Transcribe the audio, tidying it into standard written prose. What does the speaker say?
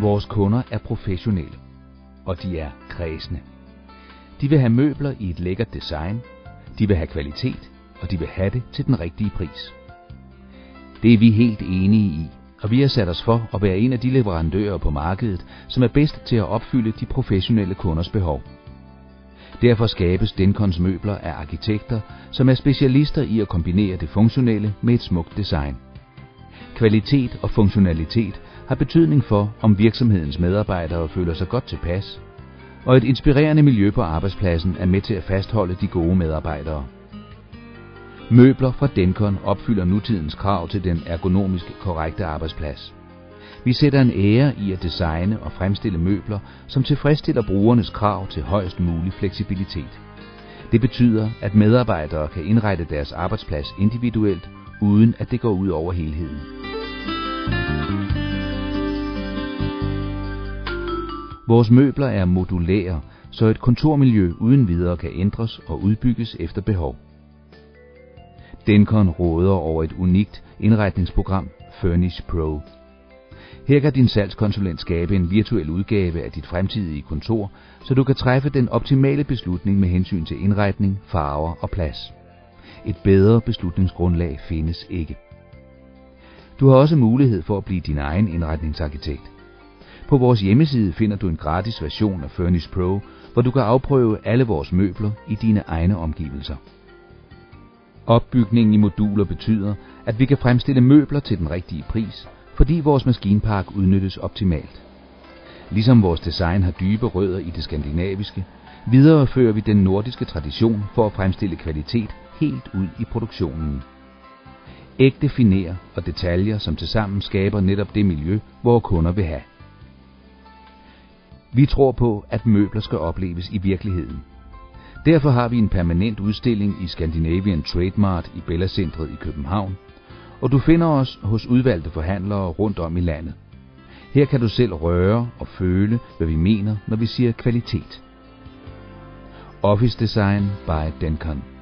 Vores kunder er professionelle, og de er kræsne. De vil have møbler i et lækkert design, de vil have kvalitet, og de vil have det til den rigtige pris. Det er vi helt enige i, og vi har sat os for at være en af de leverandører på markedet, som er bedst til at opfylde de professionelle kunders behov. Derfor skabes Dencons møbler af arkitekter, som er specialister i at kombinere det funktionelle med et smukt design. Kvalitet og funktionalitet har betydning for, om virksomhedens medarbejdere føler sig godt tilpas, og et inspirerende miljø på arbejdspladsen er med til at fastholde de gode medarbejdere. Møbler fra Dencon opfylder nutidens krav til den ergonomisk korrekte arbejdsplads. Vi sætter en ære i at designe og fremstille møbler, som tilfredsstiller brugernes krav til højst mulig fleksibilitet. Det betyder, at medarbejdere kan indrette deres arbejdsplads individuelt, uden at det går ud over helheden. Vores møbler er modulære, så et kontormiljø uden videre kan ændres og udbygges efter behov. Dencon råder over et unikt indretningsprogram, Furnish Pro. Her kan din salgskonsulent skabe en virtuel udgave af dit fremtidige kontor, så du kan træffe den optimale beslutning med hensyn til indretning, farver og plads. Et bedre beslutningsgrundlag findes ikke. Du har også mulighed for at blive din egen indretningsarkitekt. På vores hjemmeside finder du en gratis version af Furnish Pro, hvor du kan afprøve alle vores møbler i dine egne omgivelser. Opbygningen i moduler betyder, at vi kan fremstille møbler til den rigtige pris, fordi vores maskinpark udnyttes optimalt. Ligesom vores design har dybe rødder i det skandinaviske, viderefører vi den nordiske tradition for at fremstille kvalitet helt ud i produktionen. Ægte finer og detaljer, som tilsammen skaber netop det miljø, vore kunder vil have. Vi tror på, at møbler skal opleves i virkeligheden. Derfor har vi en permanent udstilling i Scandinavian Trade Mart i Bella Centret i København, og du finder os hos udvalgte forhandlere rundt om i landet. Her kan du selv røre og føle, hvad vi mener, når vi siger kvalitet. Office Design by Dencon.